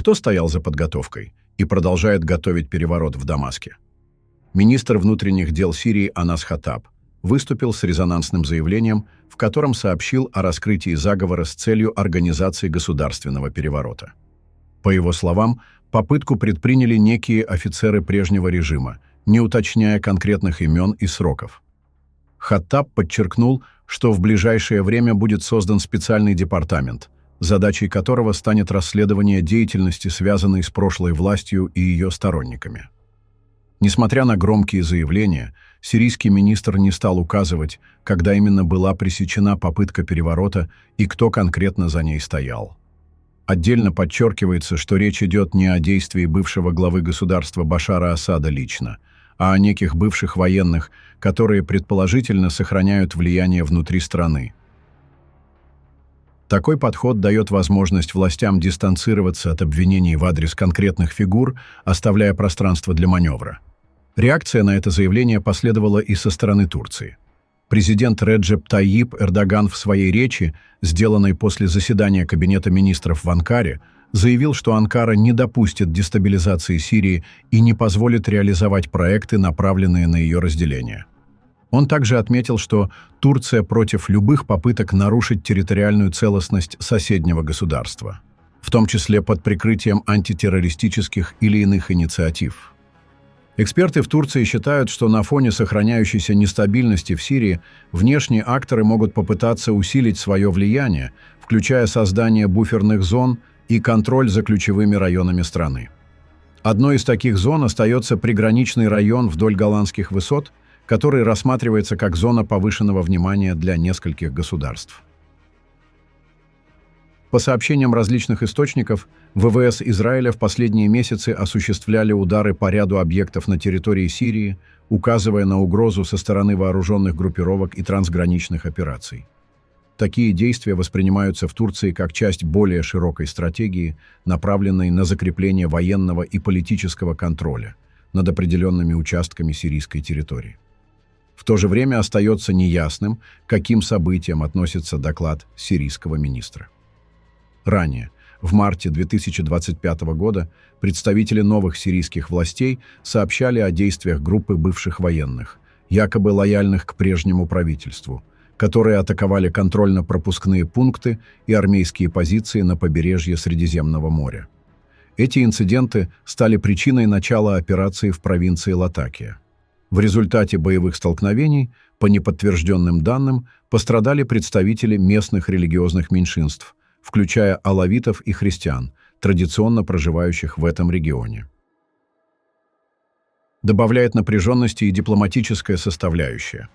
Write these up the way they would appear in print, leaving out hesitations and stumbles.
кто стоял за подготовкой и продолжает готовить переворот в Дамаске? Министр внутренних дел Сирии Анас Хатаб выступил с резонансным заявлением, в котором сообщил о раскрытии заговора с целью организации государственного переворота. По его словам, попытку предприняли некие офицеры прежнего режима, не уточняя конкретных имен и сроков. Хаттаб подчеркнул, что в ближайшее время будет создан специальный департамент, задачей которого станет расследование деятельности, связанной с прошлой властью и ее сторонниками. Несмотря на громкие заявления, сирийский министр не стал указывать, когда именно была пресечена попытка переворота и кто конкретно за ней стоял. Отдельно подчеркивается, что речь идет не о действии бывшего главы государства Башара Асада лично, а о неких бывших военных, которые предположительно сохраняют влияние внутри страны. Такой подход дает возможность властям дистанцироваться от обвинений в адрес конкретных фигур, оставляя пространство для маневра. Реакция на это заявление последовала и со стороны Турции. Президент Реджеп Тайип Эрдоган в своей речи, сделанной после заседания Кабинета министров в Анкаре, заявил, что Анкара не допустит дестабилизации Сирии и не позволит реализовать проекты, направленные на ее разделение. Он также отметил, что Турция против любых попыток нарушить территориальную целостность соседнего государства, в том числе под прикрытием антитеррористических или иных инициатив. Эксперты в Турции считают, что на фоне сохраняющейся нестабильности в Сирии внешние акторы могут попытаться усилить свое влияние, включая создание буферных зон и контроль за ключевыми районами страны. Одной из таких зон остается приграничный район вдоль Голландских высот, который рассматривается как зона повышенного внимания для нескольких государств. По сообщениям различных источников, ВВС Израиля в последние месяцы осуществляли удары по ряду объектов на территории Сирии, указывая на угрозу со стороны вооруженных группировок и трансграничных операций. Такие действия воспринимаются в Турции как часть более широкой стратегии, направленной на закрепление военного и политического контроля над определенными участками сирийской территории. В то же время остается неясным, к каким событиям относится доклад сирийского министра. Ранее, в марте 2025 года, представители новых сирийских властей сообщали о действиях группы бывших военных, якобы лояльных к прежнему правительству, которые атаковали контрольно-пропускные пункты и армейские позиции на побережье Средиземного моря. Эти инциденты стали причиной начала операции в провинции Латакия. В результате боевых столкновений, по неподтвержденным данным, пострадали представители местных религиозных меньшинств, включая алавитов и христиан, традиционно проживающих в этом регионе. Добавляет напряженности и дипломатическая составляющая.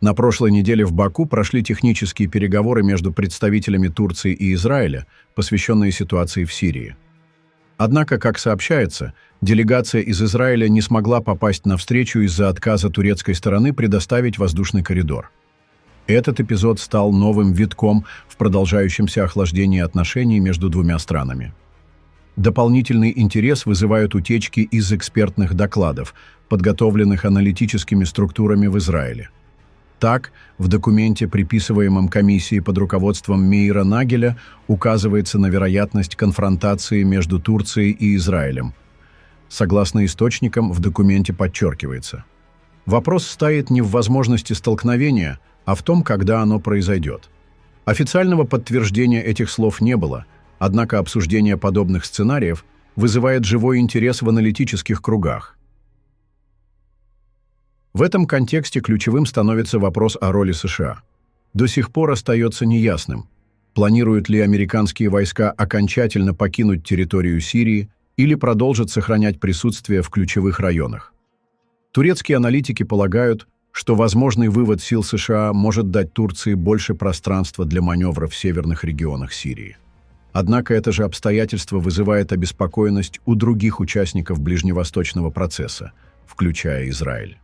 На прошлой неделе в Баку прошли технические переговоры между представителями Турции и Израиля, посвященные ситуации в Сирии. Однако, как сообщается, делегация из Израиля не смогла попасть на встречу из-за отказа турецкой стороны предоставить воздушный коридор. Этот эпизод стал новым витком в продолжающемся охлаждении отношений между двумя странами. Дополнительный интерес вызывают утечки из экспертных докладов, подготовленных аналитическими структурами в Израиле. Так, в документе, приписываемом комиссии под руководством Меира Нагеля, указывается на вероятность конфронтации между Турцией и Израилем. Согласно источникам, в документе подчеркивается: вопрос стоит не в возможности столкновения, а в том, когда оно произойдет. Официального подтверждения этих слов не было, однако обсуждение подобных сценариев вызывает живой интерес в аналитических кругах. В этом контексте ключевым становится вопрос о роли США. До сих пор остается неясным, планируют ли американские войска окончательно покинуть территорию Сирии или продолжат сохранять присутствие в ключевых районах. Турецкие аналитики полагают, что возможный вывод сил США может дать Турции больше пространства для маневра в северных регионах Сирии. Однако это же обстоятельство вызывает обеспокоенность у других участников ближневосточного процесса, включая Израиль.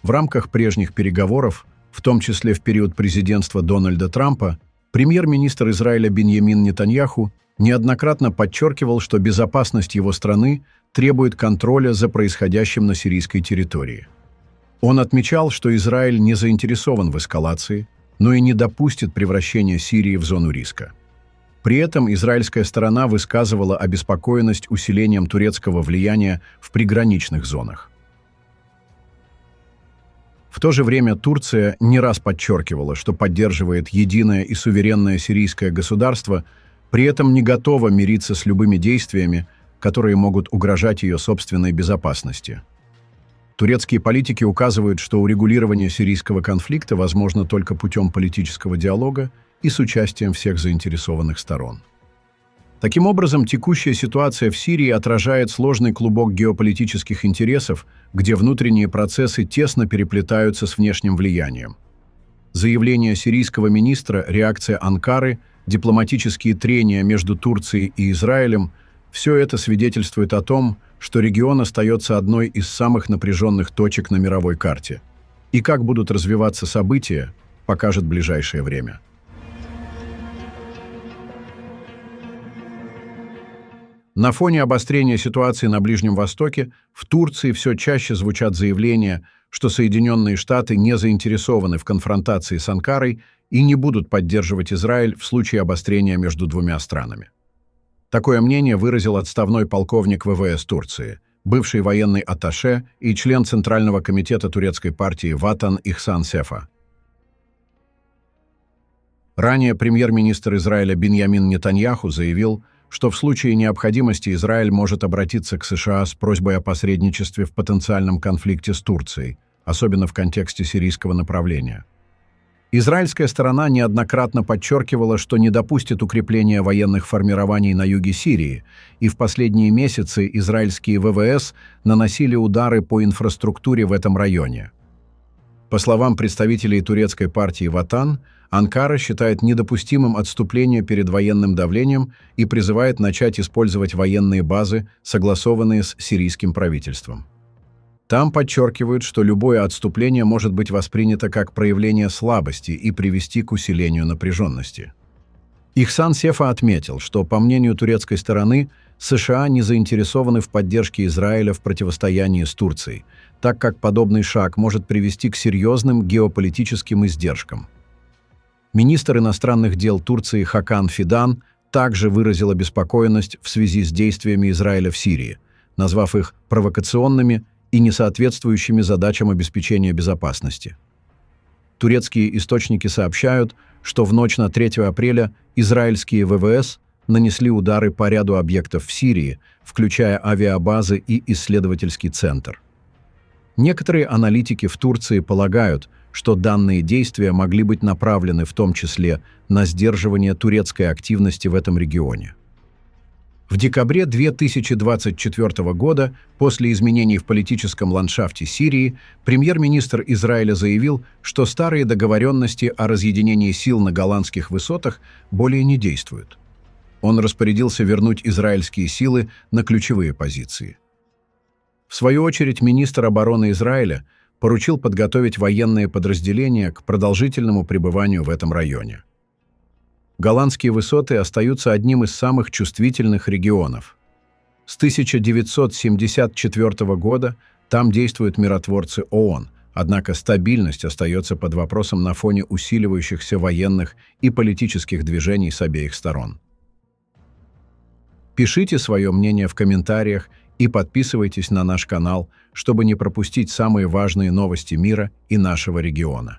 В рамках прежних переговоров, в том числе в период президентства Дональда Трампа, премьер-министр Израиля Биньямин Нетаньяху неоднократно подчеркивал, что безопасность его страны требует контроля за происходящим на сирийской территории. Он отмечал, что Израиль не заинтересован в эскалации, но и не допустит превращения Сирии в зону риска. При этом израильская сторона высказывала обеспокоенность усилением турецкого влияния в приграничных зонах. В то же время Турция не раз подчеркивала, что поддерживает единое и суверенное сирийское государство, при этом не готова мириться с любыми действиями, которые могут угрожать ее собственной безопасности. Турецкие политики указывают, что урегулирование сирийского конфликта возможно только путем политического диалога и с участием всех заинтересованных сторон. Таким образом, текущая ситуация в Сирии отражает сложный клубок геополитических интересов, где внутренние процессы тесно переплетаются с внешним влиянием. Заявление сирийского министра, реакция Анкары, дипломатические трения между Турцией и Израилем – все это свидетельствует о том, что регион остается одной из самых напряженных точек на мировой карте. И как будут развиваться события, покажет ближайшее время. На фоне обострения ситуации на Ближнем Востоке в Турции все чаще звучат заявления, что Соединенные Штаты не заинтересованы в конфронтации с Анкарой и не будут поддерживать Израиль в случае обострения между двумя странами. Такое мнение выразил отставной полковник ВВС Турции, бывший военный атташе и член Центрального комитета турецкой партии Ватан Ихсан Сефа. Ранее премьер-министр Израиля Биньямин Нетаньяху заявил, что в случае необходимости Израиль может обратиться к США с просьбой о посредничестве в потенциальном конфликте с Турцией, особенно в контексте сирийского направления. Израильская сторона неоднократно подчеркивала, что не допустит укрепления военных формирований на юге Сирии, и в последние месяцы израильские ВВС наносили удары по инфраструктуре в этом районе. По словам представителей турецкой партии Ватан, Анкара считает недопустимым отступление перед военным давлением и призывает начать использовать военные базы, согласованные с сирийским правительством. Там подчеркивают, что любое отступление может быть воспринято как проявление слабости и привести к усилению напряженности. Ихсан Сефа отметил, что, по мнению турецкой стороны, США не заинтересованы в поддержке Израиля в противостоянии с Турцией, так как подобный шаг может привести к серьезным геополитическим издержкам. Министр иностранных дел Турции Хакан Фидан также выразил обеспокоенность в связи с действиями Израиля в Сирии, назвав их провокационными и несоответствующими задачам обеспечения безопасности. Турецкие источники сообщают, что в ночь на 3 апреля израильские ВВС нанесли удары по ряду объектов в Сирии, включая авиабазы и исследовательский центр. Некоторые аналитики в Турции полагают, что данные действия могли быть направлены в том числе на сдерживание турецкой активности в этом регионе. В декабре 2024 года, после изменений в политическом ландшафте Сирии, премьер-министр Израиля заявил, что старые договоренности о разъединении сил на Голанских высотах более не действуют. Он распорядился вернуть израильские силы на ключевые позиции. В свою очередь, министр обороны Израиля поручил подготовить военные подразделения к продолжительному пребыванию в этом районе. Голанские высоты остаются одним из самых чувствительных регионов. С 1974 года там действуют миротворцы ООН, однако стабильность остается под вопросом на фоне усиливающихся военных и политических движений с обеих сторон. Пишите свое мнение в комментариях и подписывайтесь на наш канал, чтобы не пропустить самые важные новости мира и нашего региона.